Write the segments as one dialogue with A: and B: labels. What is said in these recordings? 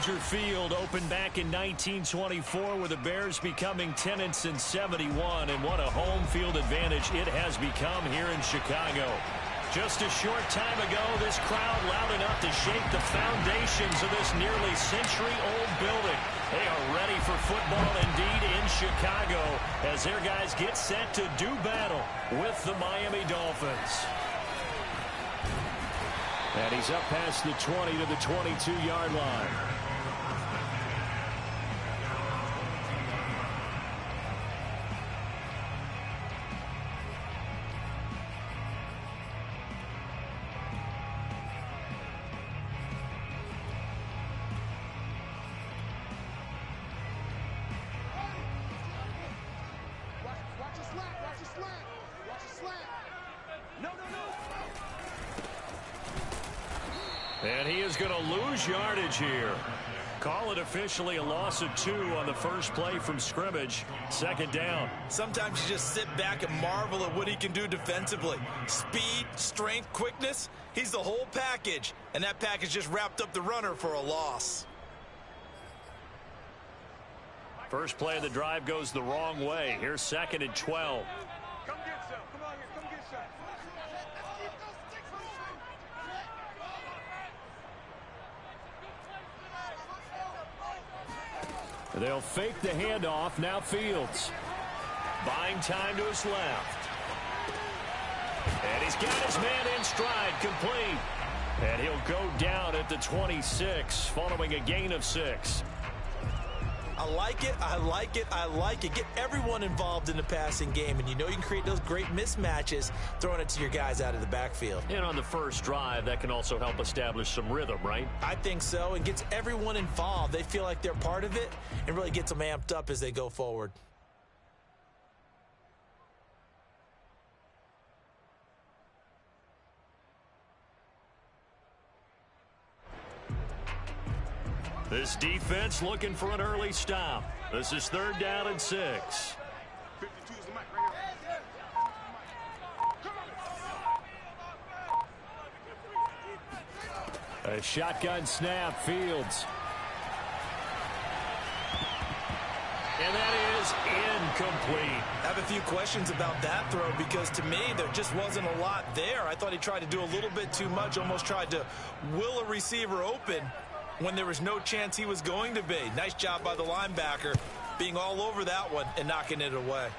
A: Soldier Field opened back in 1924 with the Bears becoming 10-71, and what a home field advantage it has become here in Chicago. Just a short time ago, this crowd loud enough to shake the foundations of this nearly century-old building. They are ready for football indeed in Chicago as their guys get set to do battle with the Miami Dolphins. And he's up past the 20 to the 22-yard line. And he is going to lose yardage here. Call it officially a loss of 2 on the first play from scrimmage. Second down.
B: Sometimes you just sit back and marvel at what he can do defensively. Speed, strength, quickness. He's the whole package. And that package just wrapped up the runner for a loss.
A: First play of the drive goes the wrong way. Here's 2nd and 12.
C: Come get some. Come on here. Come get some.
A: They'll fake the handoff. Now Fields. Buying time to his left. And he's got his man in stride, complete. And he'll go down at the 26 following a gain of 6.
B: I like it. I like it. I like it. Get everyone involved in the passing game. And you know you can create those great mismatches throwing it to your guys out of the backfield.
A: And on the first drive, that can also help establish some rhythm, right?
B: I think so. It gets everyone involved. They feel like they're part of it and really gets them amped up as they go forward.
A: This defense looking for an early stop. This is 3rd down and 6.
C: 52 is the mic right here.
A: A shotgun snap, Fields. And that is incomplete.
B: I have a few questions about that throw because to me there just wasn't a lot there. I thought he tried to do a little bit too much, almost tried to will a receiver open when there was no chance he was going to be. Nice job by the linebacker being all over that one and knocking it away.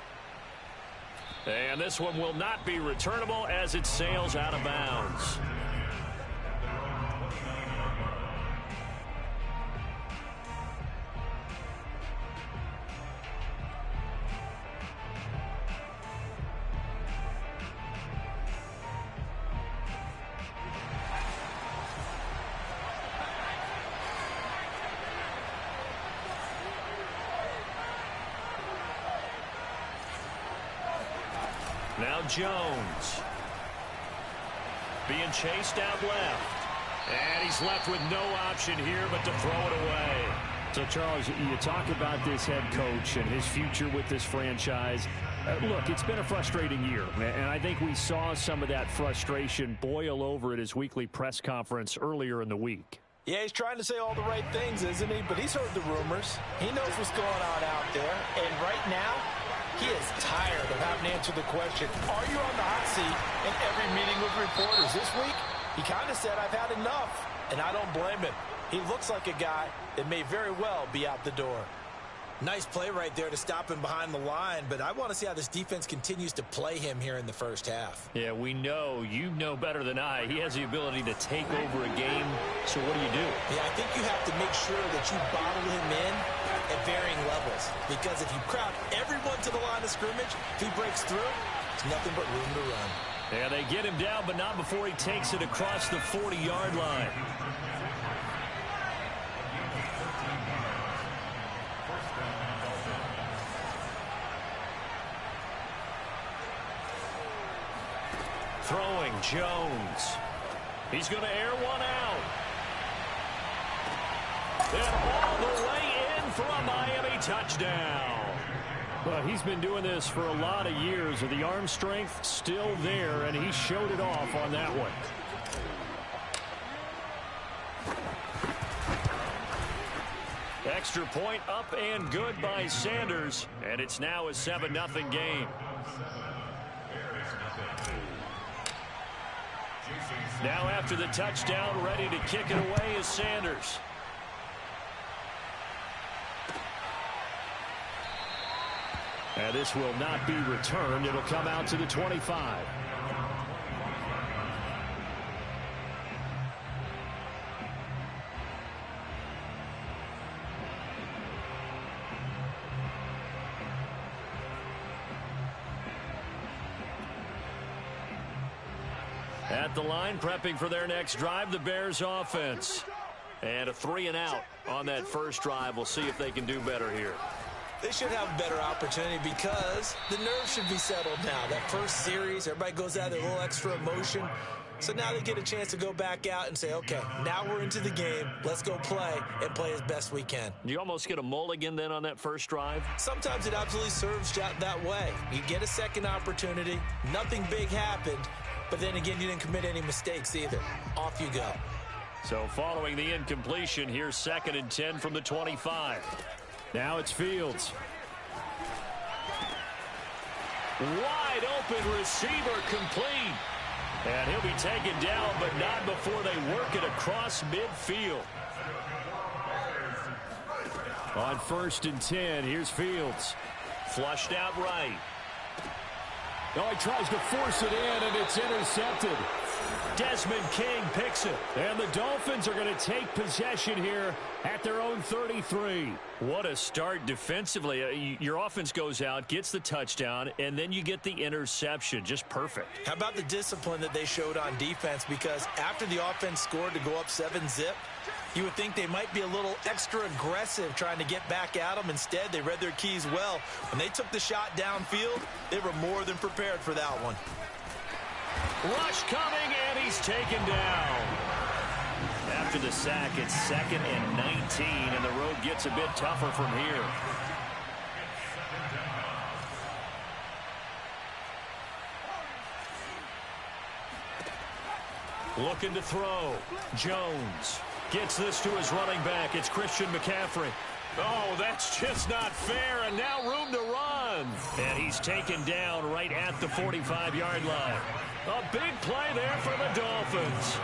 A: And this one will not be returnable as it sails out of bounds. Now Jones. Being chased out left. And he's left with no option here but to throw it away.
D: So, Charles, you talk about this head coach and his future with this franchise. Look, it's been a frustrating year, and I think we saw some of that frustration boil over at his weekly press conference earlier in the week.
B: Yeah, he's trying to say all the right things, isn't he? But he's heard the rumors. He knows what's going on out there. And right now, he is tired of having to answer the question, are you on the hot seat in every meeting with reporters? This week, he kind of said, I've had enough, and I don't blame him. He looks like a guy that may very well be out the door. Nice play right there to stop him behind the line, but I want to see how this defense continues to play him here in the first half.
A: Yeah, we know. You know better than I. He has the ability to take over a game, so what do you do?
B: Yeah, I think you have to make sure that you bottle him in at varying levels, because if you crowd everyone to the line of scrimmage, if he breaks through, it's nothing but room to run.
A: Yeah, they get him down, but not before he takes it across the 40-yard line. Throwing Jones. He's going to air one out. And all the way in for a Miami touchdown.
D: Well, he's been doing this for a lot of years, with the arm strength still there, and he showed it off on that one.
A: Extra point up and good by Sanders, and it's now a 7-0 game. Now after the touchdown, ready to kick it away is Sanders. And this will not be returned. It'll come out to the 25. At the line, prepping for their next drive, the Bears offense. And a 3-and-out on that first drive. We'll see if they can do better here.
B: They should have a better opportunity because the nerves should be settled now. That first series, everybody goes out with a little extra emotion. So now they get a chance to go back out and say, okay, now we're into the game. Let's go play and play as best we can.
A: You almost get a mulligan then on that first drive?
B: Sometimes it absolutely serves that way. You get a second opportunity. Nothing big happened. But then again, you didn't commit any mistakes either. Off you go.
A: So following the incompletion, here's 2nd and 10 from the 25.
D: Now it's Fields.
A: Wide open receiver complete. And he'll be taken down, but not before they work it across midfield.
D: On 1st and 10, here's Fields.
A: Flushed out right.
D: Oh, he tries to force it in, and it's intercepted.
A: Desmond King picks it.
D: And the Dolphins are going to take possession here at their own 33.
A: What a start defensively. Your offense goes out, gets the touchdown, and then you get the interception. Just perfect.
B: How about the discipline that they showed on defense? Because after the offense scored to go up 7-zip, you would think they might be a little extra aggressive trying to get back at them. Instead, they read their keys well. When they took the shot downfield, they were more than prepared for that one.
A: Rush coming, and he's taken down. After the sack, it's 2nd and 19, and the road gets a bit tougher from here. Looking to throw. Jones gets this to his running back. It's Christian McCaffrey. Oh, that's just not fair, and now room to run. And he's taken down right at the 45-yard line. A big play there for the Dolphins.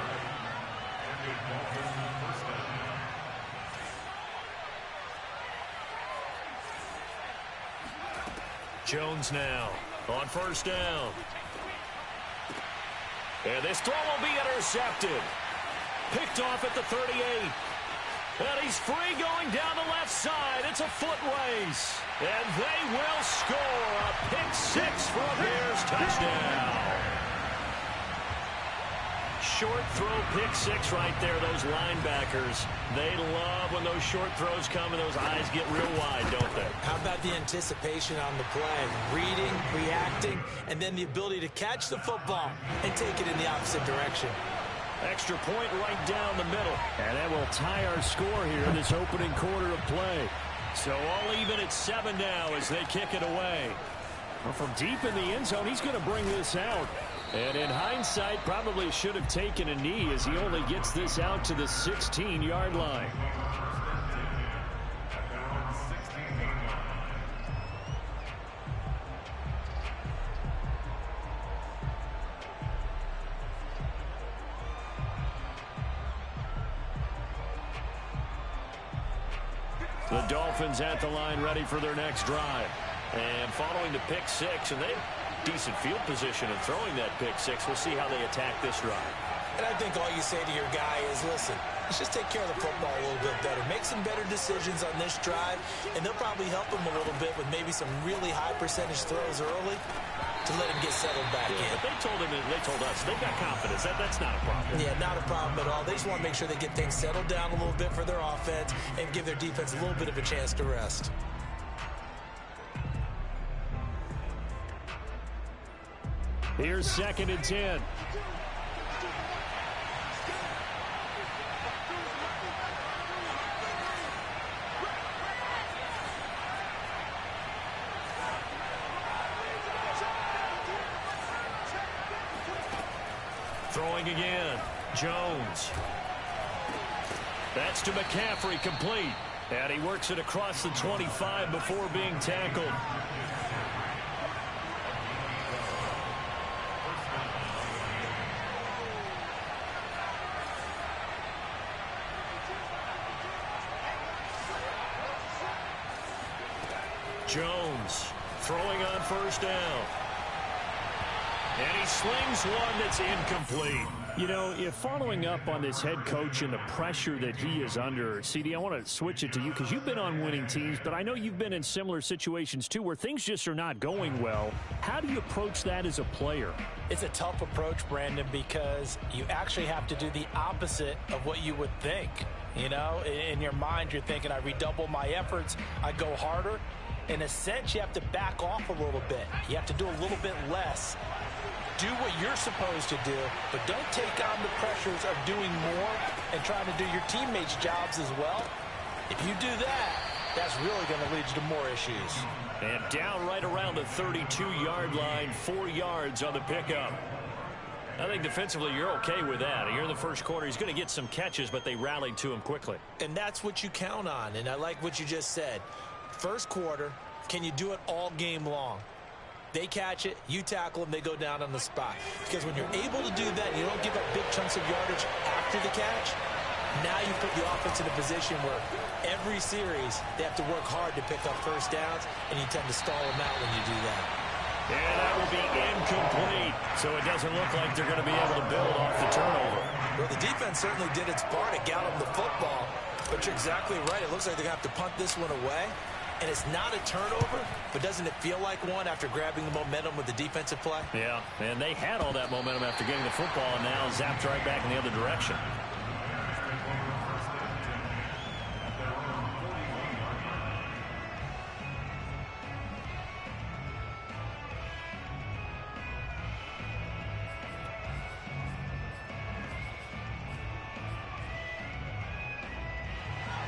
A: Jones now on 1st down. And this throw will be intercepted. Picked off at the 38. And he's free going down the left side. It's a foot race. And they will score a pick 6 for a Bears touchdown. Short throw, pick 6 right there. Those linebackers, they love when those short throws come and those eyes get real wide, don't they?
B: How about the anticipation on the play? Reading, reacting, and then the ability to catch the football and take it in the opposite direction.
A: Extra point right down the middle.
D: And that will tie our score here in this opening quarter of play.
A: So all even at 7 now as they kick it away.
D: Well, from deep in the end zone, he's going to bring this out. And in hindsight, probably should have taken a knee as he only gets this out to the 16-yard line.
A: The Dolphins at the line ready for their next drive. And following the pick 6, and they have decent field position in throwing that pick 6. We'll see how they attack this drive.
B: And I think all you say to your guy is, listen, let's just take care of the football a little bit better. Make some better decisions on this drive, and they'll probably help him a little bit with maybe some really high percentage throws early to let him get settled back in.
A: But they told us, they've got confidence. That's not a problem.
B: Yeah, not a problem at all. They just want to make sure they get things settled down a little bit for their offense and give their defense a little bit of a chance to rest.
D: Here's 2nd and 10.
A: Throwing again. Jones. That's to McCaffrey, complete. And he works it across the 25 before being tackled. Jones throwing on first down. And he slings one that's incomplete.
D: You know, if following up on this head coach and the pressure that he is under, CD, I want to switch it to you because you've been on winning teams, but I know you've been in similar situations too where things just are not going well. How do you approach that as a player?
B: It's a tough approach, Brandon, because you actually have to do the opposite of what you would think. You know, in your mind, you're thinking, I redouble my efforts, I go harder. In a sense, you have to back off a little bit. You have to do a little bit less. Do what you're supposed to do, but don't take on the pressures of doing more and trying to do your teammates' jobs as well. If you do that, that's really going to lead you to more issues.
A: And down right around the 32-yard line, 4 yards on the pickup. I think defensively you're okay with that. Here in the first quarter, he's going to get some catches, but they rallied to him quickly.
B: And that's what you count on, and I like what you just said. First quarter, can you do it all game long? They catch it, you tackle them, they go down on the spot. Because when you're able to do that and you don't give up big chunks of yardage after the catch, now you put the offense in a position where every series they have to work hard to pick up first downs, and you tend to stall them out when you do that.
A: And that will be incomplete. So it doesn't look like they're going to be able to build off the turnover.
B: Well, the defense certainly did its part to gallop the football. But you're exactly right. It looks like they're going to have to punt this one away. And it's not a turnover, but doesn't it feel like one after grabbing the momentum with the defensive play?
A: Yeah, and they had all that momentum after getting the football, and now zapped right back in the other direction.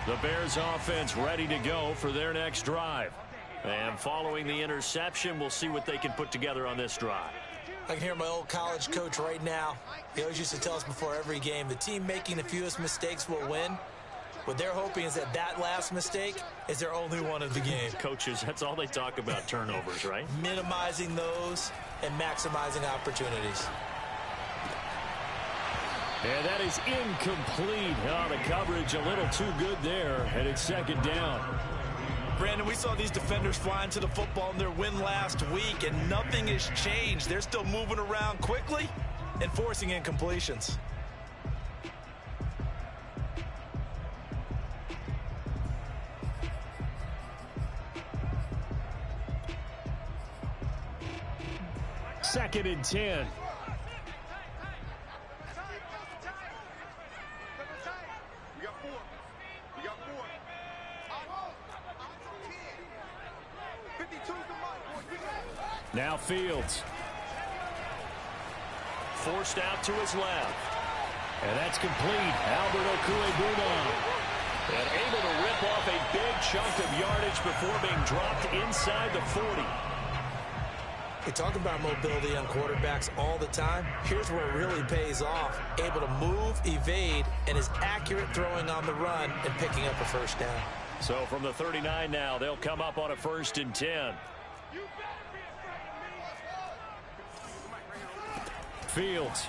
A: The Bears offense ready to go for their next drive. And following the interception, we'll see what they can put together on this drive.
B: I can hear my old college coach right now. He always used to tell us before every game, the team making the fewest mistakes will win. What they're hoping is that that last mistake is their only one of the game.
A: Coaches, that's all they talk about, turnovers, right?
B: Minimizing those and maximizing opportunities.
A: And that is incomplete. Oh, the coverage a little too good there, and it's second down.
B: Brandon, we saw these defenders flying to the football in their win last week, and nothing has changed. They're still moving around quickly and forcing incompletions.
A: Second and 10. Now Fields. Forced out to his left. And that's complete. Albert Okwuegbunam. And able to rip off a big chunk of yardage before being dropped inside the 40.
B: We talk about mobility on quarterbacks all the time. Here's where it really pays off. Able to move, evade, and is accurate throwing on the run and picking up a first down.
A: So from the 39 now, they'll come up on a 1st and 10. Fields.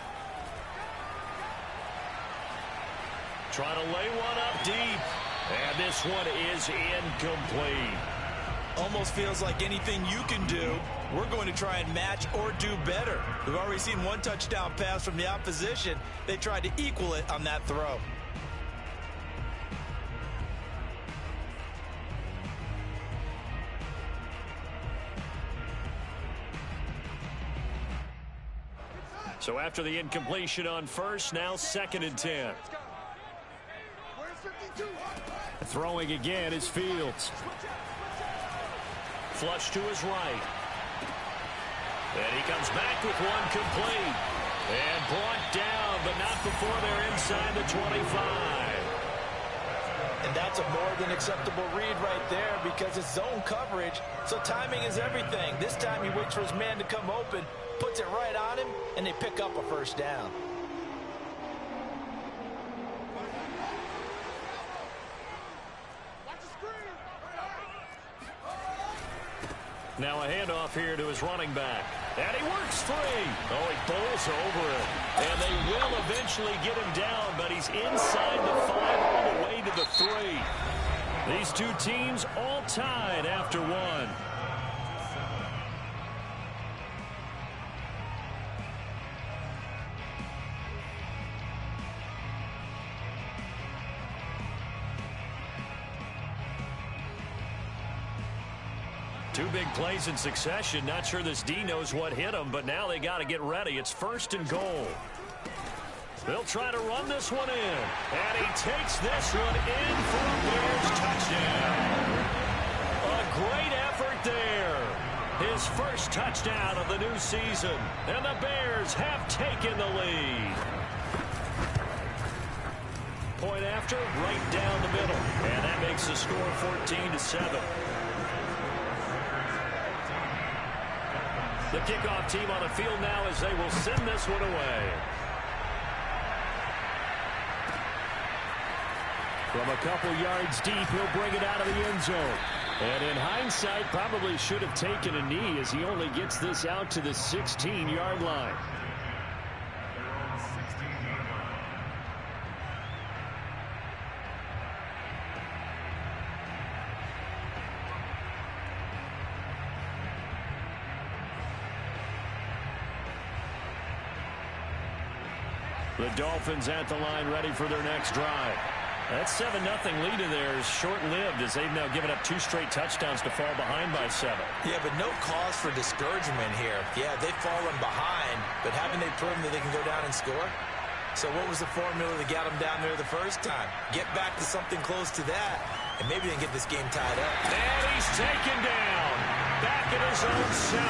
A: Trying to lay one up deep. And this one is incomplete.
B: Almost feels like anything you can do, we're going to try and match or do better. We've already seen one touchdown pass from the opposition. They tried to equal it on that throw.
A: So after the incompletion on first, now 2nd and 10. Throwing again is Fields. Flush to his right. And he comes back with one complete. And brought down, but not before they're inside the 25.
B: And that's a more than acceptable read right there because it's zone coverage, so timing is everything. This time he waits for his man to come open, puts it right on him, and they pick up a first down.
A: Now a handoff here to his running back. And he works free. Oh, he bowls over it. And they will eventually get him down, but he's inside the 5 all the way to the 3. These two teams all tied after 1. Two big plays in succession. Not sure this D knows what hit him, but now they got to get ready. It's 1st and goal. They'll try to run this one in. And he takes this one in for a Bears touchdown. A great effort there. His first touchdown of the new season. And the Bears have taken the lead. Point after, right down the middle. And that makes the score 14-7. The kickoff team on the field now as they will send this one away. From a couple yards deep, he'll bring it out of the end zone. And in hindsight, probably should have taken a knee as he only gets this out to the 16-yard line. The Dolphins at the line ready for their next drive. That 7-0 lead of theirs short-lived as they've now given up 2 straight touchdowns to fall behind by 7.
B: Yeah, but no cause for discouragement here. Yeah, they've fallen behind, but haven't they proven that they can go down and score? So what was the formula that got them down there the first time? Get back to something close to that, and maybe they can get this game tied up.
A: And he's taken down. Back at his own 7.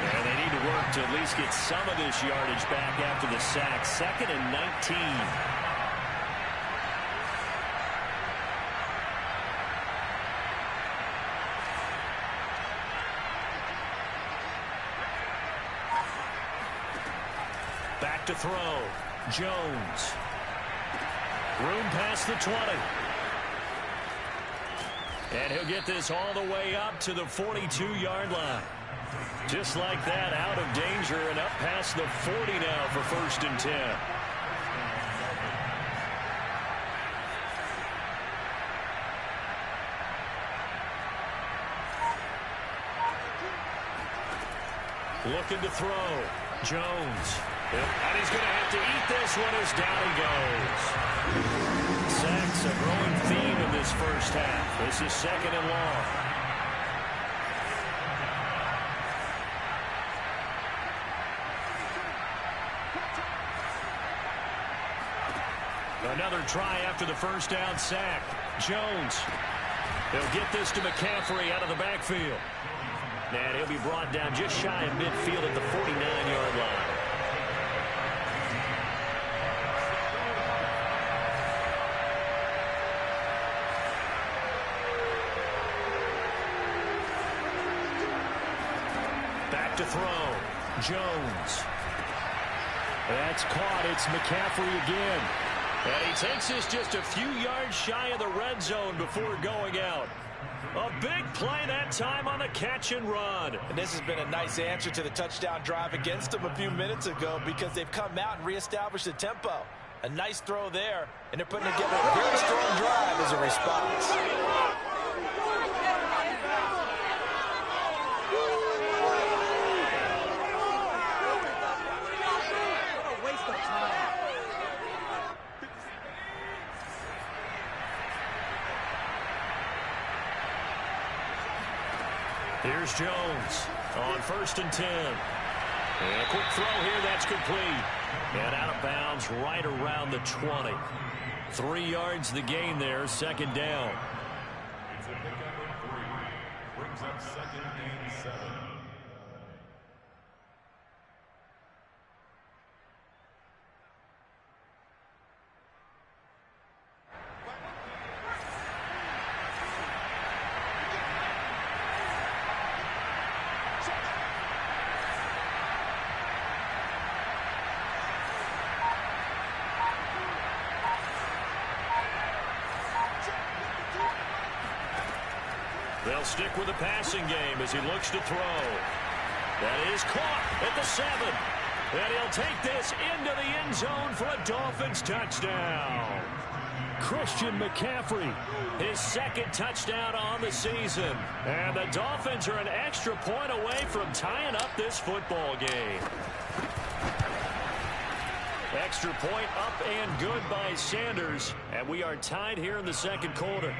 A: And they need to work to at least get some of this yardage back after the sack. 2nd and 19. Back to throw. Jones. Room past the 20. And he'll get this all the way up to the 42-yard line. Just like that, out of danger and up past the 40 now for 1st and 10. Looking to throw. Jones. And he's going to have to eat this one as down he goes. Sacks, a growing theme in this first half. This is 2nd and long. Another try after the first down sack. Jones. He'll get this to McCaffrey out of the backfield. And he'll be brought down just shy of midfield at the 49-yard line. Back to throw. Jones. That's caught. It's McCaffrey again. And he takes this just a few yards shy of the red zone before going out. A big play that time on the catch and run.
B: And this has been a nice answer to the touchdown drive against them a few minutes ago because they've come out and reestablished the tempo. A nice throw there, and they're putting together a very strong drive as a response.
A: Here's Jones on 1st and 10. And a quick throw here, that's complete. And out of bounds right around the 20. 3 yards the gain there, 2nd down.
E: It's a pickup of 3. Brings up 2nd and 7.
A: They'll stick with the passing game as he looks to throw. That is caught at the 7. And he'll take this into the end zone for a Dolphins touchdown.
D: Christian McCaffrey,
A: his second touchdown on the season. And the Dolphins are an extra point away from tying up this football game. Extra point up and good by Sanders. And we are tied here in the second quarter.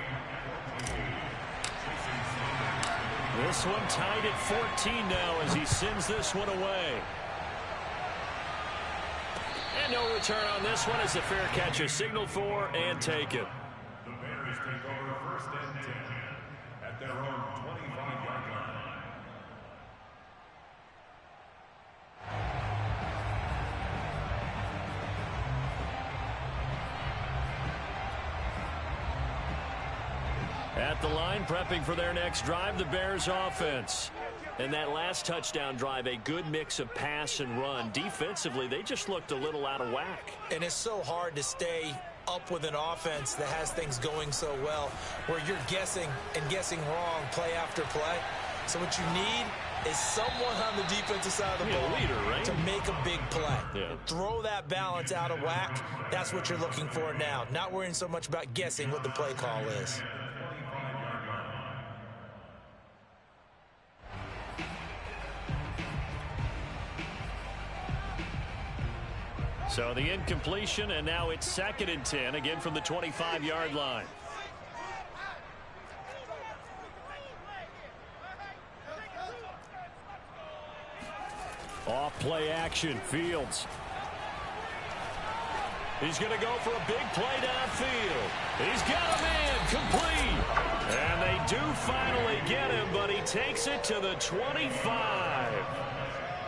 A: This one tied at 14 now as he sends this one away. And no return on this one as the fair catch is signaled for and taken.
E: The Bears take over first and 10 at their own 25-yard line.
A: At the line, prepping for their next drive, the Bears offense. And that last touchdown drive, a good mix of pass and run. Defensively, they just looked a little out of whack.
B: And it's so hard to stay up with an offense that has things going so well, where you're guessing and guessing wrong play after play. So what you need is someone on the defensive side of the ball
A: leader, right?
B: to make a big play.
A: Yeah.
B: Throw that balance out of whack. That's what you're looking for now. Not worrying so much about guessing what the play call is.
A: So the incompletion, and now it's 2nd and 10, again from the 25-yard line.
D: off play action. Fields.
A: He's going to go for a big play downfield. He's got a man complete. And they do finally get him, but he takes it to the 25.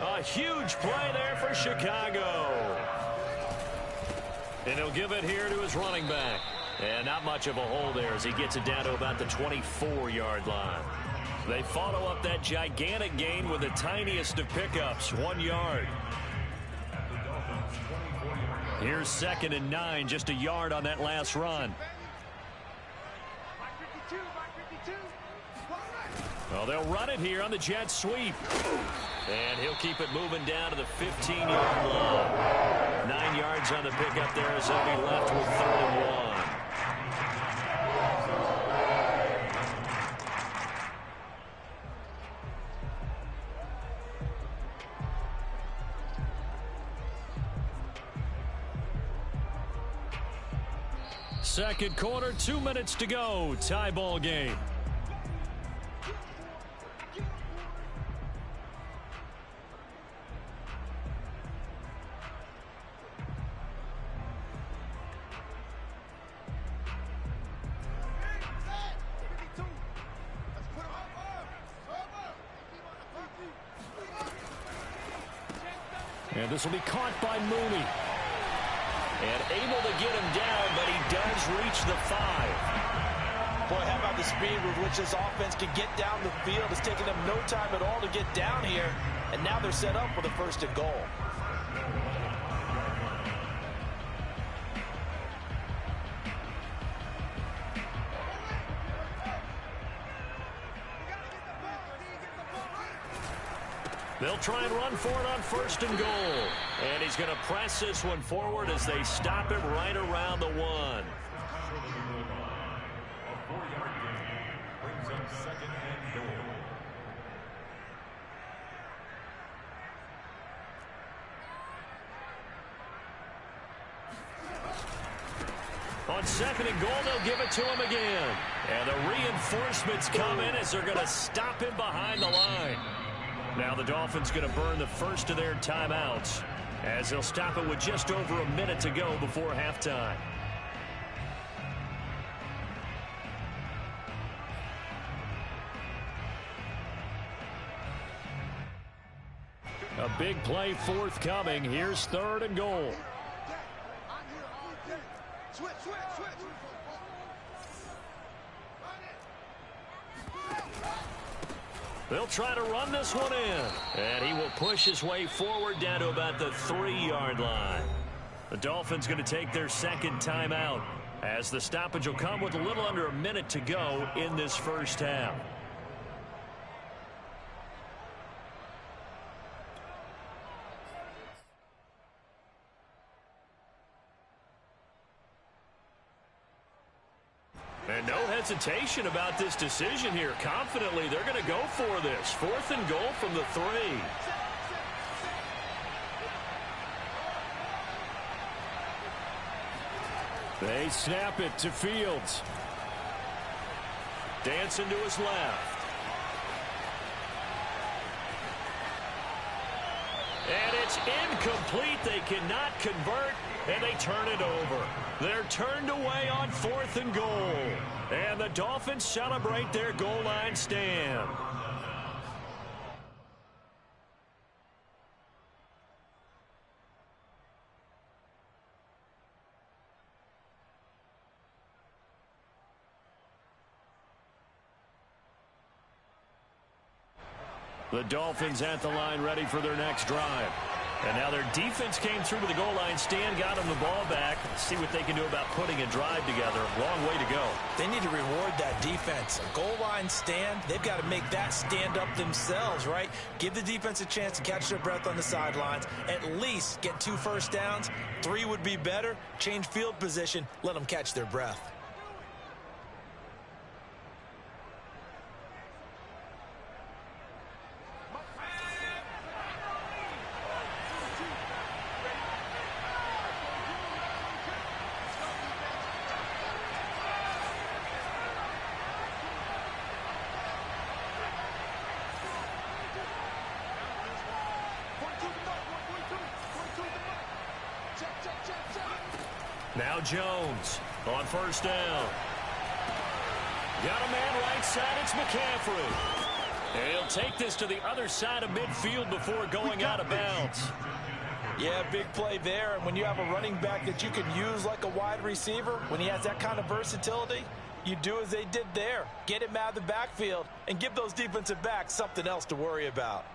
A: A huge play there for Chicago. And he'll give it here to his running back. And not much of a hole there as he gets it down to about the 24-yard line. They follow up that gigantic gain with the tiniest of pickups, 1 yard. Here's 2nd and 9, just a yard on that last run. Well, they'll run it here on the jet sweep. And he'll keep it moving down to the 15-yard line. 9 yards on the pickup there as he'll be left with 3rd and 1. Second quarter, 2 minutes to go. Tie ball game. And this will be caught by Mooney. And able to get him down, but he does reach the 5.
B: Boy, how about the speed with which this offense can get down the field? It's taking them no time at all to get down here. And now they're set up for the 1st and goal.
A: They'll try and run for it on 1st and goal. And he's going to press this one forward as they stop him right around the 1.
E: A 4-yard gain brings up 2nd and goal.
A: On 2nd and goal, they'll give it to him again. And the reinforcements come in as they're going to stop him behind the line. Now the Dolphins going to burn the first of their timeouts as they'll stop it with just over a minute to go before halftime. A big play forthcoming. Here's 3rd and goal. They'll try to run this one in. And he will push his way forward down to about the 3-yard line. The Dolphins going to take their 2nd timeout as the stoppage will come with a little under a minute to go in this first half. And no hesitation about this decision here. Confidently, they're going to go for this. 4th and goal from the 3. They snap it to Fields. Dancing to his left. And it's incomplete. They cannot convert, and they turn it over. They're turned away on 4th and goal. And the Dolphins celebrate their goal line stand. The Dolphins at the line ready for their next drive. And now their defense came through to the goal line stand, got them the ball back. Let's see what they can do about putting a drive together. Long way to go.
B: They need to reward that defense. A goal line stand, they've got to make that stand up themselves, right? Give the defense a chance to catch their breath on the sidelines. At least get 2 first downs. 3 would be better. Change field position. Let them catch their breath.
A: Now Jones on 1st down. Got a man right side. It's McCaffrey. And he'll take this to the other side of midfield before going out of bounds.
B: Yeah, big play there. And when you have a running back that you can use like a wide receiver, when he has that kind of versatility, you do as they did there. Get him out of the backfield and give those defensive backs something else to worry about.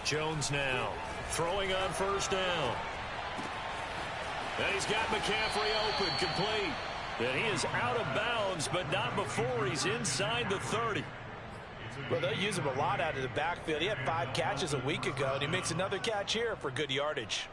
A: Jones now throwing on 1st down. And he's got McCaffrey open, complete. And he is out of bounds, but not before he's inside the 30.
B: Well, they'll use him a lot out of the backfield. He had 5 catches a week ago, and he makes another catch here for good yardage.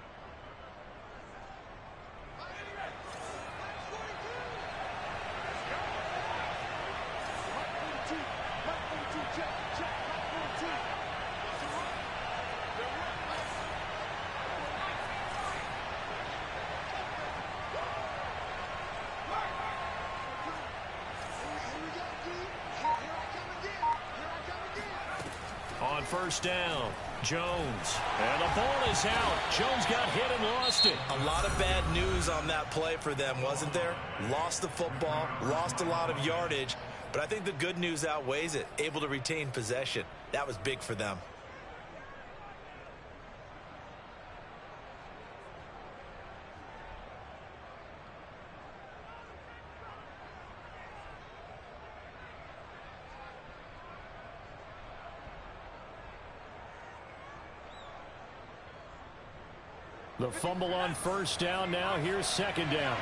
A: On 1st down, Jones. And the ball is out. Jones got hit and lost it.
B: A lot of bad news on that play for them, wasn't there? Lost the football, lost a lot of yardage, but I think the good news outweighs it. Able to retain possession. That was big for them.
A: The fumble on 1st down. Now here's 2nd down.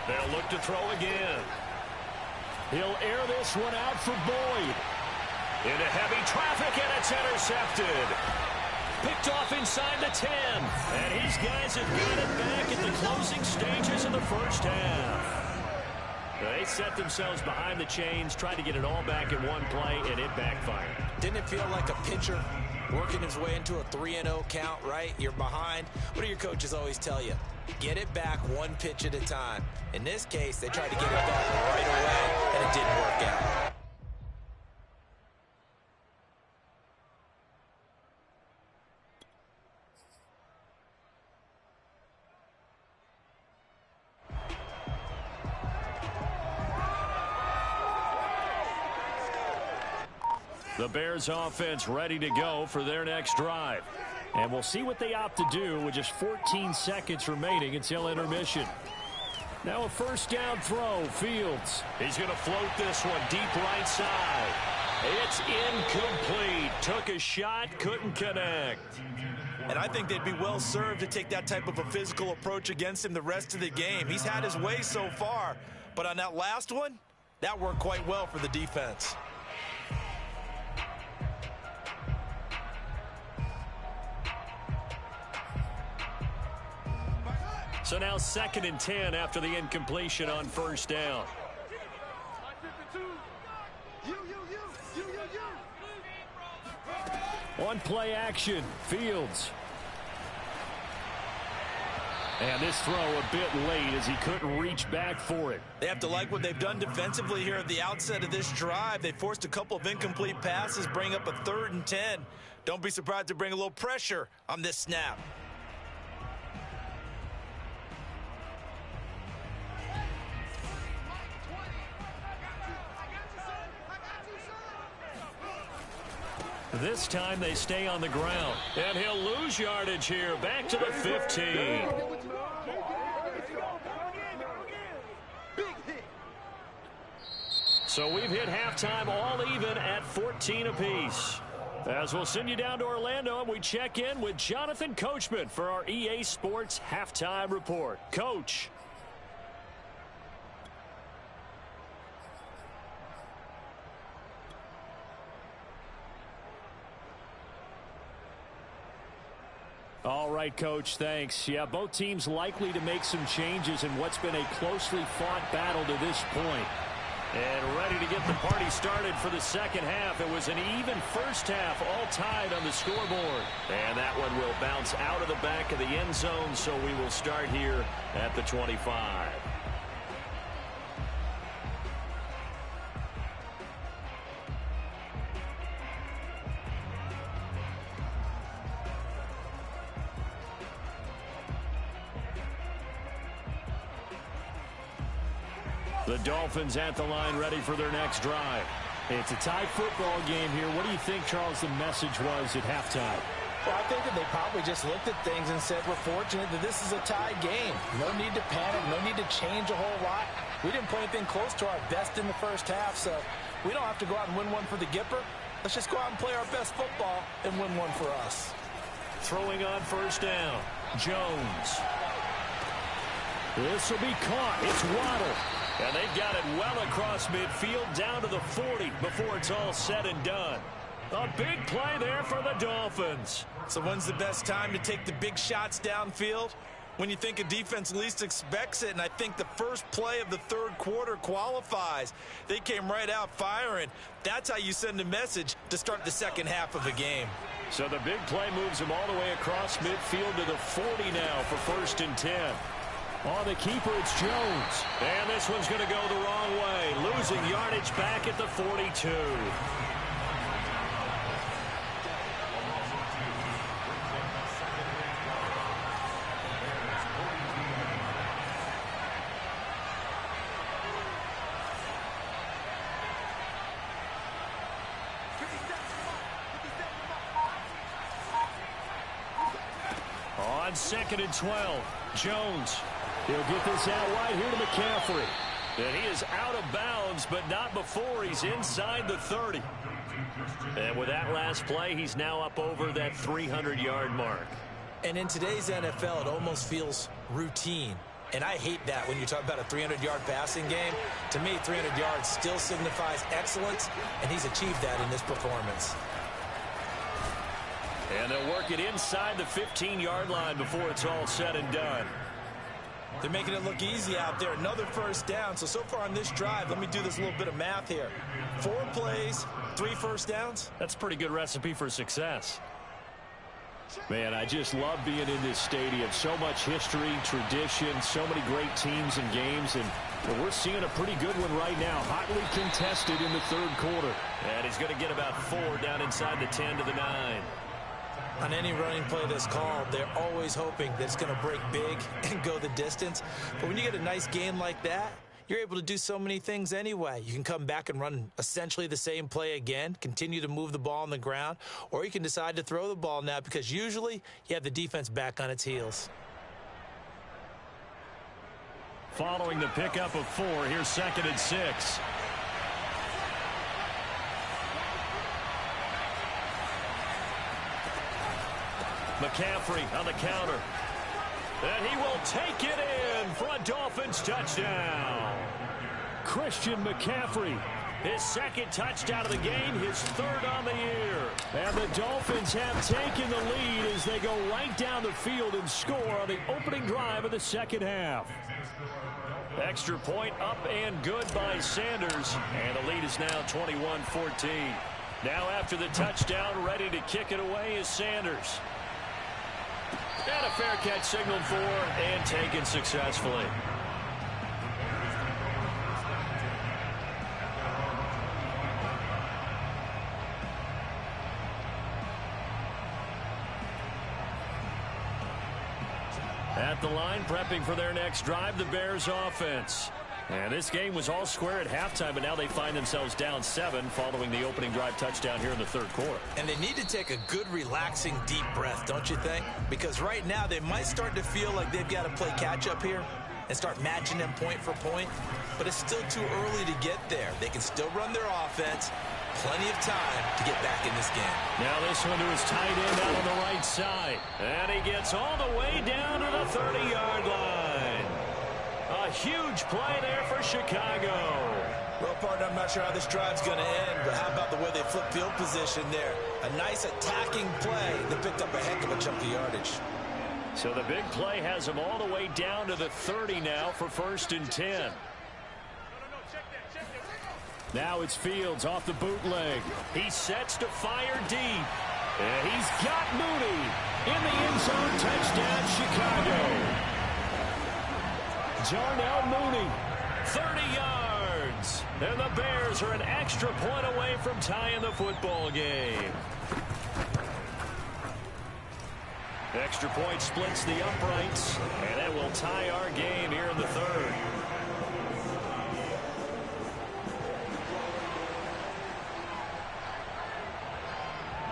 A: They'll look to throw again. He'll air this one out for Boyd. Into heavy traffic, and it's intercepted. Picked off inside the 10. And his guys have got it back at the closing stages of the 1st half. They set themselves behind the chains, tried to get it all back in one play, and it backfired.
B: Didn't it feel like a pitcher working his way into a 3-0 count, right? You're behind. What do your coaches always tell you? Get it back 1 pitch at a time. In this case, they tried to get it back right away, and it didn't work out.
A: The Bears offense ready to go for their next drive. And we'll see what they opt to do with just 14 seconds remaining until intermission.
D: Now a first down throw, Fields.
A: He's going to float this one deep right side. It's incomplete. Took a shot, couldn't connect.
B: And I think they'd be well served to take that type of a physical approach against him the rest of the game. He's had his way so far, but on that last one, that worked quite well for the defense.
A: So now 2nd and 10 after the incompletion on first down.
D: One play action, Fields. And this throw a bit late as he couldn't reach back for it.
B: They have to like what they've done defensively here at the outset of this drive. They forced a couple of incomplete passes, bring up a 3rd and 10. Don't be surprised to bring a little pressure on this snap.
A: This time they stay on the ground. And he'll lose yardage here. Back to the 15. So we've hit halftime all even at 14 apiece. As we'll send you down to Orlando and we check in with Jonathan Coachman for our EA Sports Halftime Report. Coach.
D: All right, Coach, thanks. Yeah, both teams likely to make some changes in what's been a closely fought battle to this point.
A: And ready to get the party started for the second half. It was an even first half, all tied on the scoreboard. And that one will bounce out of the back of the end zone, so we will start here at the 25. The Dolphins at the line, ready for their next drive.
D: It's a tie football game here. What do you think, Charles, the message was at halftime?
B: Well, I think that they probably just looked at things and said, we're fortunate that this is a tie game. No need to panic, no need to change a whole lot. We didn't play anything close to our best in the first half, so we don't have to go out and win one for the Gipper. Let's just go out and play our best football and win one for us.
A: Throwing on first down, Jones.
D: This will be caught. It's Waddle.
A: And they've got it well across midfield down to the 40 before it's all said and done. A big play there for the Dolphins.
B: So when's the best time to take the big shots downfield? When you think a defense least expects it, and I think the first play of the third quarter qualifies. They came right out firing. That's how you send a message to start the second half of a game.
A: So the big play moves them all the way across midfield to the 40 now for 1st and 10.
D: On the keeper, it's Jones.
A: And this one's going to go the wrong way. Losing yardage back at the 42. On 2nd and 12, Jones.
D: He'll get this out wide here to McCaffrey.
A: And he is out of bounds, but not before he's inside the 30. And with that last play, he's now up over that 300-yard mark.
B: And in today's NFL, it almost feels routine. And I hate that when you talk about a 300-yard passing game. To me, 300 yards still signifies excellence, and he's achieved that in this performance.
A: And they'll work it inside the 15-yard line before it's all said and done.
B: They're making it look easy out there. Another first down. So far on this drive, let me do this little bit of math here. 4 plays, 3 first downs.
A: That's a pretty good recipe for success.
D: Man, I just love being in this stadium. So much history, tradition, so many great teams and games. And we're seeing a pretty good one right now. Hotly contested in the third quarter.
A: And he's going to get about 4 down inside the 10 to the 9.
B: On any running play that's called, they're always hoping that it's going to break big and go the distance. But when you get a nice gain like that, you're able to do so many things anyway. You can come back and run essentially the same play again, continue to move the ball on the ground, or you can decide to throw the ball now because usually you have the defense back on its heels.
A: Following the pickup of 4, here's 2nd and 6. McCaffrey on the counter. And he will take it in for a Dolphins touchdown.
D: Christian McCaffrey.
A: His 2nd touchdown of the game, his 3rd on the year.
D: And the Dolphins have taken the lead as they go right down the field and score on the opening drive of the 2nd half.
A: Extra point up and good by Sanders. And the lead is now 21-14. Now after the touchdown, ready to kick it away is Sanders. And a fair catch signaled for and taken successfully. At the line, prepping for their next drive, the Bears offense. And this game was all square at halftime, but now they find themselves down 7 following the opening drive touchdown here in the 3rd quarter.
B: And they need to take a good, relaxing, deep breath, don't you think? Because right now they might start to feel like they've got to play catch-up here and start matching them point for point. But it's still too early to get there. They can still run their offense. Plenty of time to get back in this game.
A: Now this one to his tight end out on the right side. And he gets all the way down to the 30-yard line. A huge play there for Chicago.
B: Well, partner, I'm not sure how this drive's going to end, but how about the way they flip field position there? A nice attacking play that picked up a heck of a chunk of yardage.
A: So the big play has him all the way down to the 30 now for 1st and 10.
D: Now it's Fields off the bootleg.
A: He sets to fire deep.
D: And he's got Mooney in the end zone. Touchdown, Chicago. Darnell Mooney.
A: 30 yards. And the Bears are an extra point away from tying the football game. Extra point splits the uprights. And it will tie our game here in the 3rd.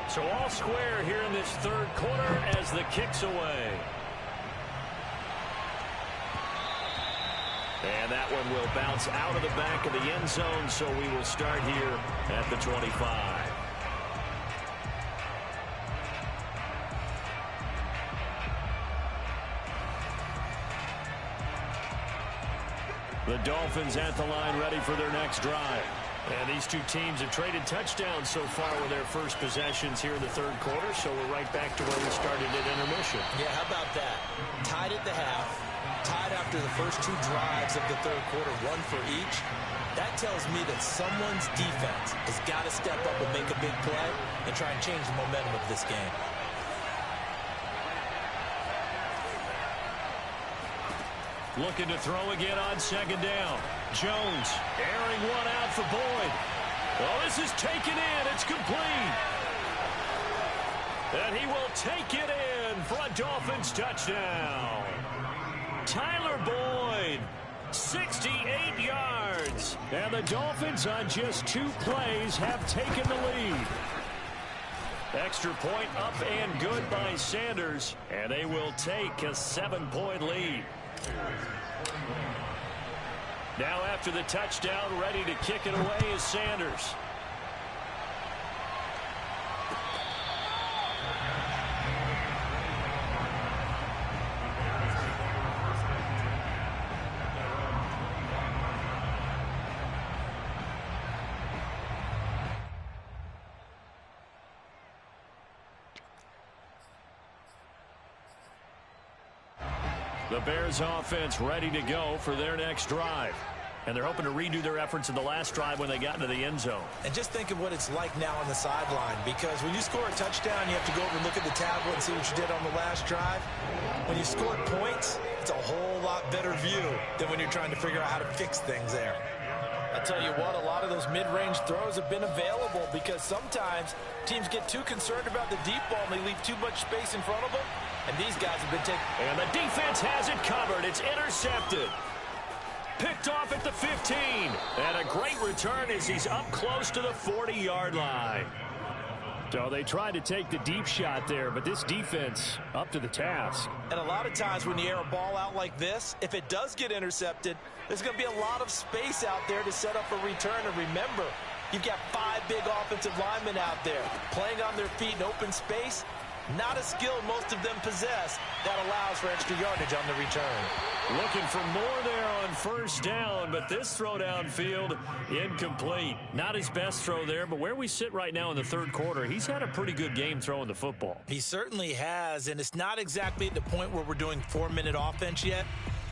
A: So all square here in this 3rd quarter as the kick's away. And that one will bounce out of the back of the end zone, so we will start here at the 25. The Dolphins at the line ready for their next drive. And these two teams have traded touchdowns so far with their first possessions here in the 3rd quarter, so we're right back to where we started at intermission.
B: Yeah, how about that? Tied at the half, tied after the first 2 drives of the 3rd quarter, 1 for each. That tells me that someone's defense has got to step up and make a big play and try and change the momentum of this game.
A: Looking to throw again on 2nd down. Jones airing one out for Boyd. Oh, this is taken in. It's complete. And he will take it in for a Dolphins touchdown. Tyler Boyd, 68 yards.
D: And the Dolphins on just 2 plays have taken the lead.
A: Extra point up and good by Sanders. And they will take a 7-point lead. Now after the touchdown, ready to kick it away is Sanders. The Bears offense ready to go for their next drive. And they're hoping to redo their efforts in the last drive when they got into the end zone.
B: And just think of what it's like now on the sideline, because when you score a touchdown, you have to go over and look at the tablet and see what you did on the last drive. When you scored points, it's a whole lot better view than when you're trying to figure out how to fix things there. I'll tell you what, a lot of those mid-range throws have been available because sometimes teams get too concerned about the deep ball and they leave too much space in front of them. And these guys have been taking...
A: And the defense has it covered. It's intercepted. Picked off at the 15. And a great return as he's up close to the 40-yard line.
D: So they tried to take the deep shot there, but this defense up to the task.
B: And a lot of times when you air a ball out like this, if it does get intercepted, there's going to be a lot of space out there to set up a return. And remember, you've got 5 big offensive linemen out there playing on their feet in open space. Not a skill most of them possess that allows for extra yardage on the return.
A: Looking for more there on first down, but this throw downfield incomplete. Not his best throw there, but where we sit right now in the third quarter, he's had a pretty good game throwing the football.
B: He certainly has, and it's not exactly at the point where we're doing 4-minute offense yet,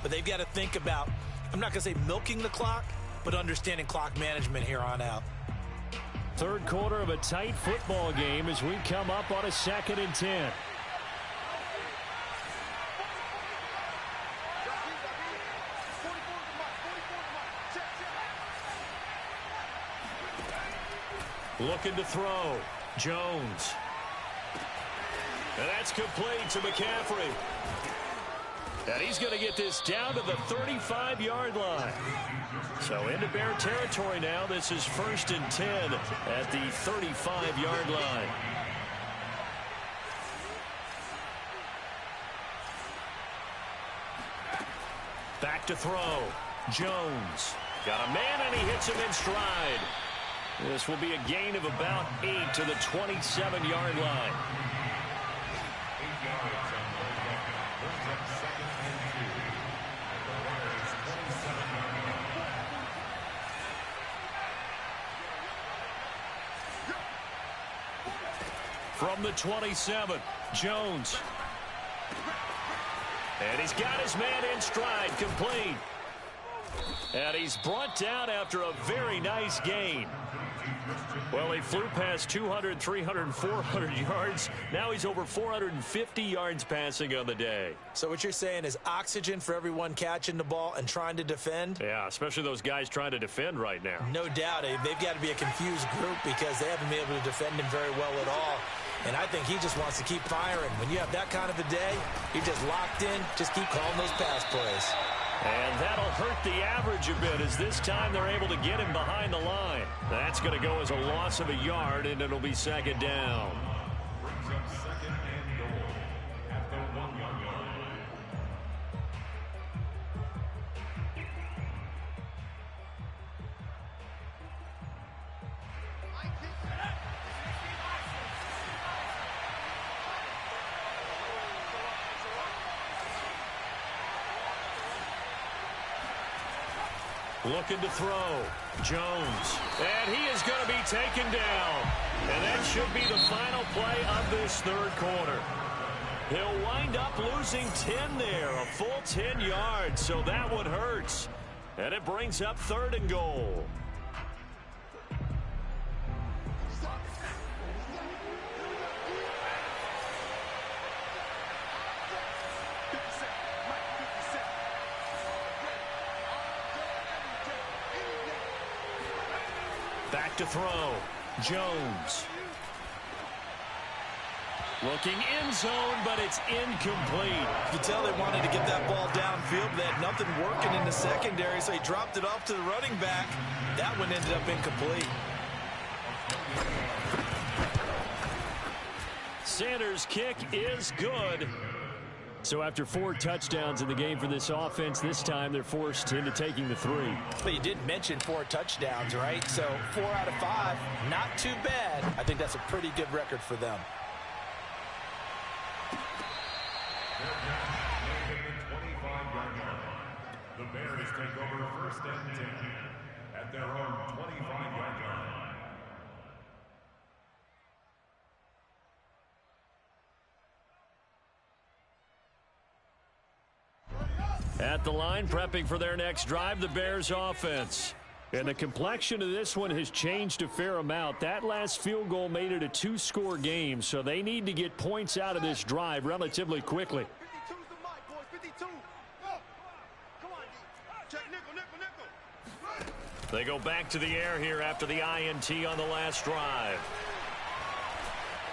B: but they've got to think about, I'm not going to say milking the clock, but understanding clock management here on out.
D: Third quarter of a tight football game as we come up on a 2nd and 10.
A: Looking to throw. Jones. And that's complete to McCaffrey. And he's going to get this down to the 35-yard line. So into Bear territory now. This is 1st and 10 at the 35-yard line. Back to throw. Jones. Got a man, and he hits him in stride. This will be a gain of about 8 to the 27-yard line. From the 27, Jones. And he's got his man in stride, complete. And he's brought down after a very nice gain. Well, he flew past 200, 300, 400 yards. Now he's over 450 yards passing on the day.
B: So what you're saying is oxygen for everyone catching the ball and trying to defend?
A: Yeah, especially those guys trying to defend right now.
B: No doubt. They've got to be a confused group because they haven't been able to defend him very well at all. And I think he just wants to keep firing. When you have that kind of a day, you're just locked in. Just keep calling those pass plays.
A: And that'll hurt the average a bit as this time they're able to get him behind the line. That's going to go as a loss of a yard, and it'll be 2nd down.
E: Brings up 2nd and goal at the 1-yard line.
A: Looking to throw. Jones. And he is going to be taken down. And that should be the final play of this third quarter. He'll wind up losing 10 there, a full 10 yards. So that one hurts. And it brings up 3rd and goal. Back to throw. Jones. Looking in zone, but it's incomplete.
B: You can tell they wanted to get that ball downfield. They had nothing working in the secondary, so he dropped it off to the running back. That one ended up incomplete.
A: Sanders' kick is good.
D: So after 4 touchdowns in the game for this offense, this time they're forced into taking the 3.
B: But you did mention 4 touchdowns, right? So 4 out of 5, not too bad. I think that's a pretty good record for them.
E: The Bears take over 1st and 10 at their own 25-yard line.
A: At the line, prepping for their next drive, the Bears offense.
D: And the complexion of this one has changed a fair amount. That last field goal made it a 2-score game, so they need to get points out of this drive relatively quickly.
C: 52's the mic, boys. 52. Go. Come on, D. Check nickel.
A: They go back to the air here after the INT on the last drive.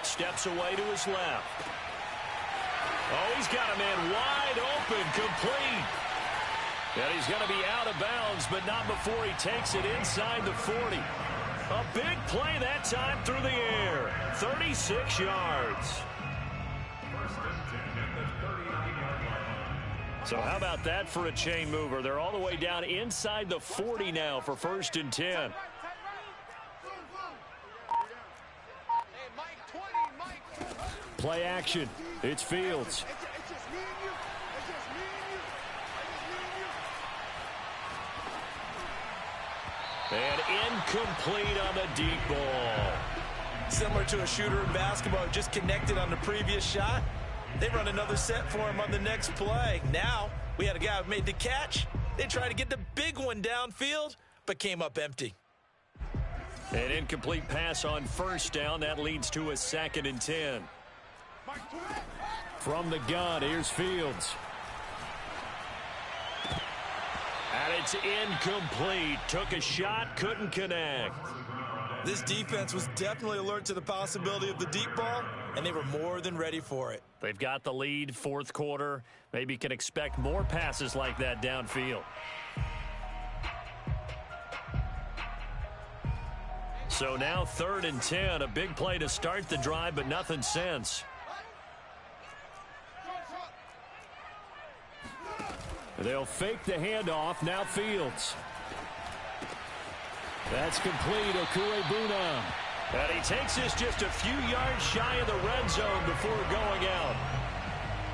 A: Steps away to his left. Oh, he's got a man wide open, complete. And he's going to be out of bounds, but not before he takes it inside the 40. A big play that time through the air. 36 yards. So how about that for a chain mover? They're all the way down inside the 40 now for 1st and 10. Play action. It's Fields. And incomplete on the deep ball.
B: Similar to a shooter in basketball, just connected on the previous shot. They run another set for him on the next play. Now, we had a guy who made the catch. They tried to get the big one downfield, but came up empty.
A: An incomplete pass on 1st down. That leads to a 2nd and 10. From the gun, here's Fields. And it's incomplete. Took a shot, couldn't connect.
B: This defense was definitely alert to the possibility of the deep ball, and they were more than ready for it.
A: They've got the lead, 4th quarter. Maybe can expect more passes like that downfield. So now 3rd and 10. A big play to start the drive, but nothing since. They'll fake the handoff. Now Fields. That's complete. Okuebuna. And he takes this just a few yards shy of the red zone before going out.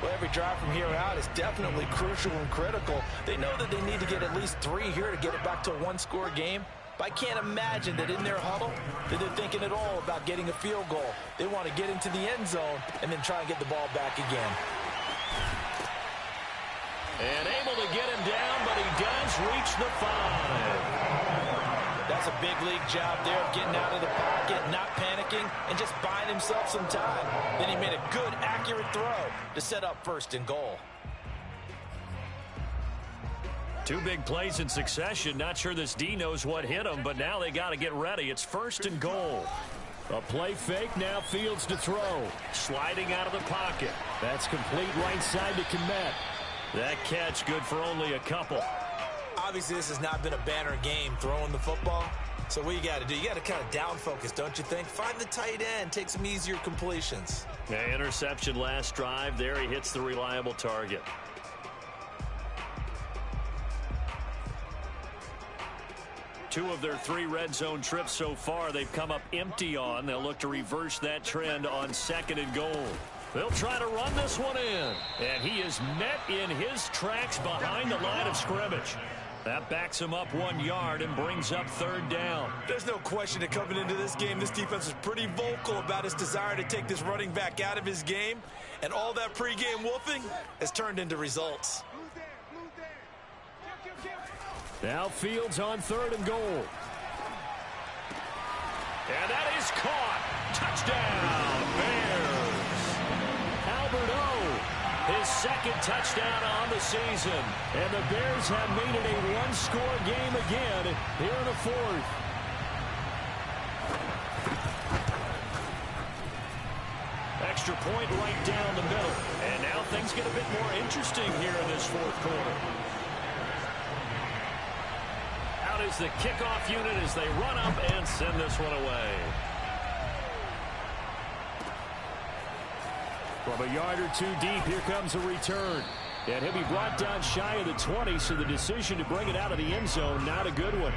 B: Well, every drive from here out is definitely crucial and critical. They know that they need to get at least 3 here to get it back to a one-score game. But I can't imagine that in their huddle that they're thinking at all about getting a field goal. They want to get into the end zone and then try and get the ball back again.
A: And able to get him down, but he does reach the 5.
B: That's a big league job there of getting out of the pocket, not panicking, and just buying himself some time. Then he made a good, accurate throw to set up 1st and goal.
A: 2 big plays in succession. Not sure this D knows what hit him, but now they got to get ready. It's 1st and goal. A play fake, now Fields to throw. Sliding out of the pocket. That's complete right side to Kmet. That catch good for only a couple.
B: Obviously, this has not been a banner game throwing the football. So what you got to do, you got to kind of down focus, don't you think? Find the tight end, take some easier completions.
A: Yeah, interception last drive. There he hits the reliable target. Two of their 3 red zone trips so far they've come up empty on. They'll look to reverse that trend on 2nd and goal. They'll try to run this one in. And he is met in his tracks behind the line of scrimmage. That backs him up 1 yard and brings up 3rd down.
B: There's no question that coming into this game, this defense was pretty vocal about his desire to take this running back out of his game. And all that pregame wolfing has turned into results.
A: Now Fields on 3rd and goal. And that is caught. Touchdown, Bears. Albert O, his 2nd touchdown on the season. And the Bears have made it a one-score game again here in the 4th. Extra point right down the middle. And now things get a bit more interesting here in this 4th quarter. Out is the kickoff unit as they run up and send this one away. From a yard or 2 deep, here comes a return. And he'll be brought down shy of the 20, so the decision to bring it out of the end zone, not a good one.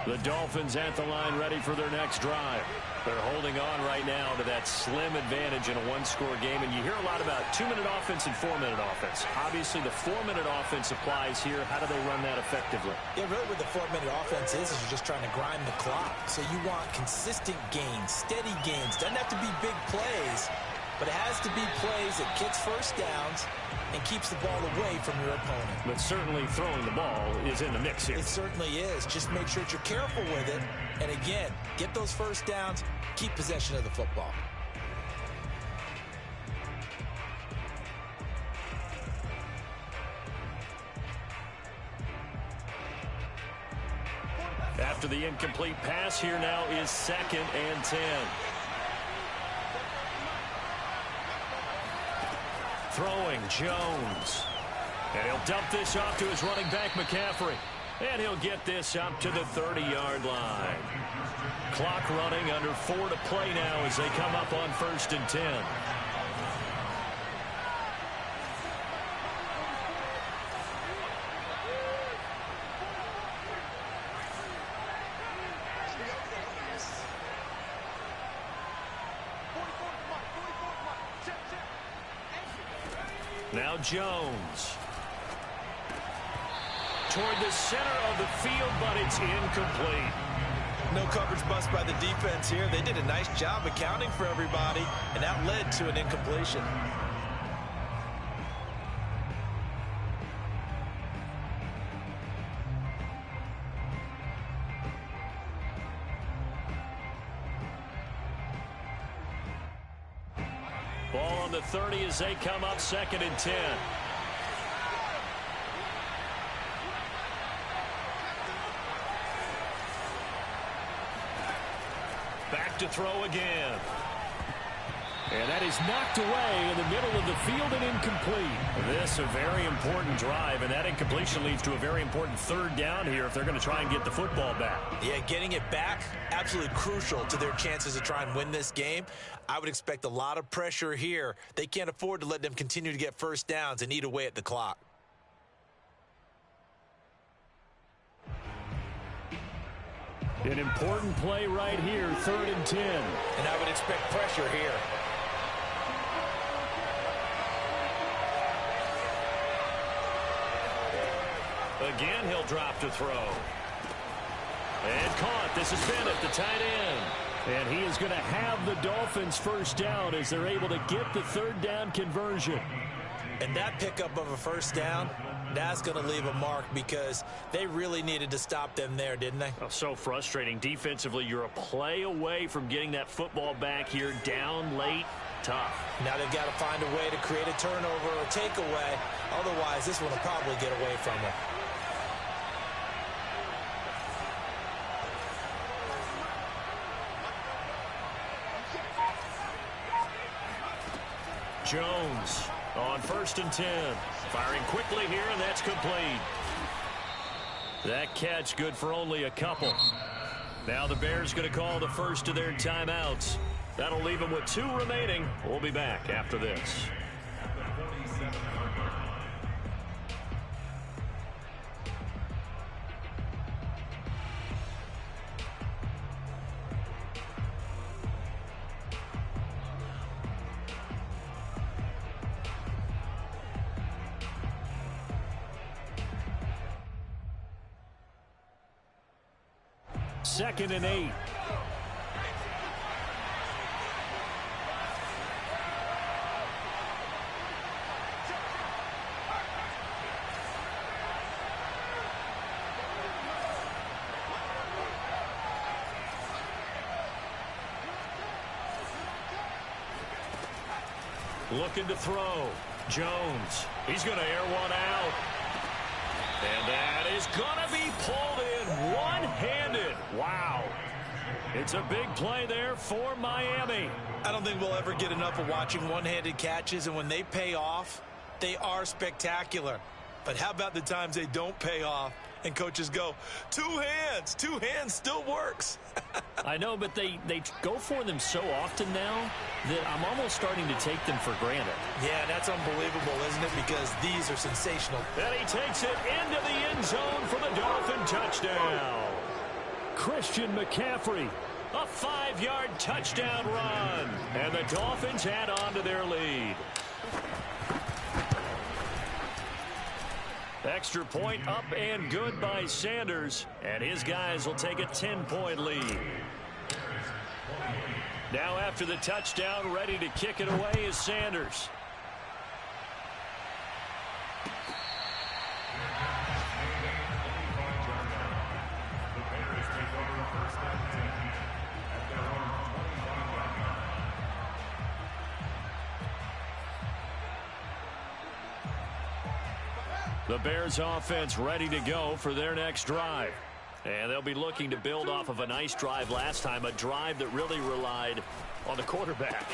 A: The Dolphins at the line ready for their next drive. They're holding on right now to that slim advantage in a one-score game. And you hear a lot about 2-minute offense and 4-minute offense. Obviously, the 4-minute offense applies here. How do they run that effectively?
B: Yeah, really what the 4-minute offense is you're just trying to grind the clock. So you want consistent gains, steady gains. Doesn't have to be big plays, but it has to be plays that gets 1st downs and keeps the ball away from your opponent.
A: But certainly throwing the ball is in the mix here.
B: It certainly is. Just make sure that you're careful with it. And again, get those 1st downs, keep possession of the football.
A: after the incomplete pass. Here now is 2nd and 10. Throwing Jones. And he'll dump this off to his running back, McCaffrey. And he'll get this up to the 30-yard line. Clock running, under 4 to play now as they come up on 1st and 10. Now Jones. Toward the center of the field, but it's incomplete.
B: No coverage bust by the defense here. They did a nice job accounting for everybody, and that led to an incompletion.
A: Ball on the 30 as they come up 2nd and 10. Back to throw again.
D: And that is knocked away in the middle of the field and incomplete.
A: This a very important drive, and that incompletion leads to a very important 3rd down here if they're going to try and get the football back.
B: Yeah, getting it back, absolutely crucial to their chances to try and win this game. I would expect a lot of pressure here. They can't afford to let them continue to get 1st downs and eat away at the clock.
D: An important play right here, 3rd and 10.
B: And I would expect pressure here.
A: Again, he'll drop to throw. And caught. This is Bennett, the tight end.
D: And he is going to have the Dolphins 1st down as they're able to get the 3rd down conversion.
B: And that pickup of a 1st down, that's going to leave a mark because they really needed to stop them there, didn't they?
A: Oh, so frustrating. Defensively, you're a play away from getting that football back here, down late. Tough.
B: Now they've got to find a way to create a turnover or takeaway. Otherwise, this one will probably get away from them.
A: Jones on 1st and 10. Firing quickly here, and that's complete. That catch good for only a couple. Now the Bears going to call the first of their timeouts. That'll leave them with 2 remaining. We'll be back after this.
D: Second and 8.
A: Looking to throw. Jones. He's going to air one out. And that is going to be pulled in one-handed. Wow. It's a big play there for Miami.
B: I don't think we'll ever get enough of watching one-handed catches, and when they pay off, they are spectacular. But how about the times they don't pay off and coaches go, 2 hands still works.
D: I know, but they go for them so often now that I'm almost starting to take them for granted.
B: Yeah, that's unbelievable, isn't it? Because these are sensational.
A: And he takes it into the end zone for the Dolphin touchdown.
D: Christian McCaffrey.
A: A 5-yard touchdown run. And the Dolphins add on to their lead. Extra point up and good by Sanders. And his guys will take a 10-point lead. Now after the touchdown, ready to kick it away is Sanders. The Bears offense ready to go for their next drive. And they'll be looking to build off of a nice drive last time, a drive that really relied on the quarterback.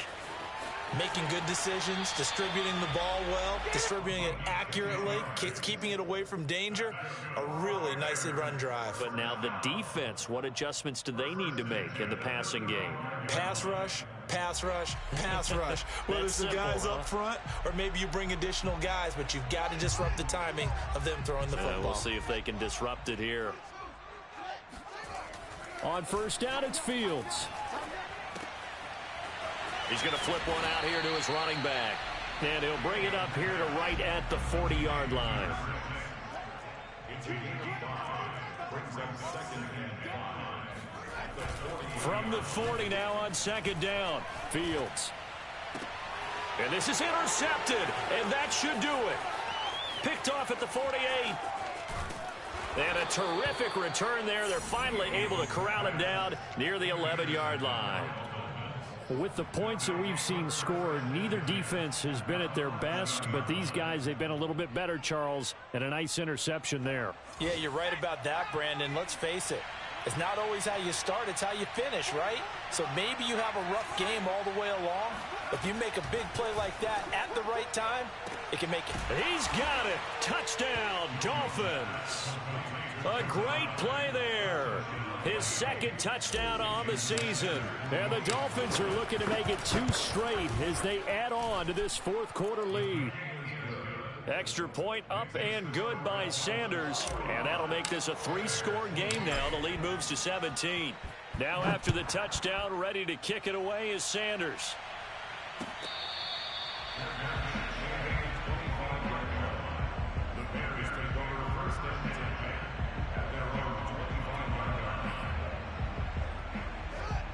B: Making good decisions, distributing the ball well, distributing it accurately, keeping it away from danger. A really nicely run drive.
A: But now the defense, what adjustments do they need to make in the passing game?
B: Pass rush, pass rush, pass rush. Whether it's the guys up front or maybe you bring additional guys, but you've got to disrupt the timing of them throwing the football.
A: We'll see if they can disrupt it here.
D: On first down, it's Fields.
A: He's going to flip one out here to his running back. And he'll bring it up here to right at the 40-yard line. From the 40 now on second down. Fields. And this is intercepted. And that should do it. Picked off at the 48. And a terrific return there. They're finally able to corral him down near the 11-yard line.
D: With the points that we've seen scored, neither defense has been at their best, but these guys, they've been a little bit better, Charles, and a nice interception there.
B: Yeah, you're right about that, Brandon. Let's face it. It's not always how you start, it's how you finish, right? So maybe you have a rough game all the way along. If you make a big play like that at the right time, it can make it.
A: He's got it. Touchdown, Dolphins. A great play there. His second touchdown on the season.
D: And the Dolphins are looking to make it 2 straight as they add on to this fourth quarter lead.
A: Extra point up and good by Sanders. And that'll make this a 3-score game now. The lead moves to 17. Now after the touchdown, ready to kick it away is Sanders.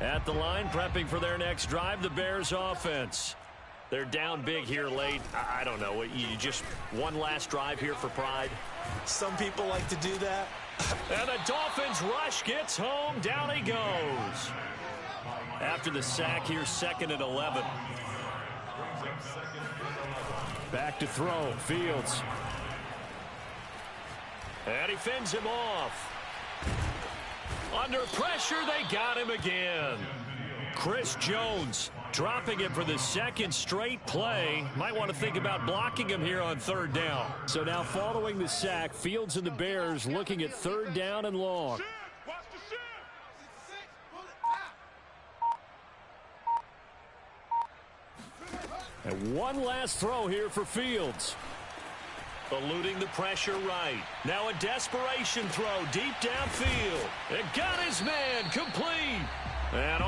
A: At the line, prepping for their next drive, the Bears offense. They're down big here late. I don't know. You just one last drive here for pride?
B: Some people like to do that.
A: And the Dolphins rush gets home. Down he goes. After the sack here, 2nd and 11.
D: Back to throw. Fields.
A: And he fends him off. Under pressure, they got him again. Chris Jones dropping him for the 2nd straight play. Might want to think about blocking him here on 3rd down.
D: So now following the sack, Fields and the Bears looking at 3rd down and long. And one last throw here for Fields.
A: Eluding the pressure right. Now a desperation throw deep downfield. It got his man complete. And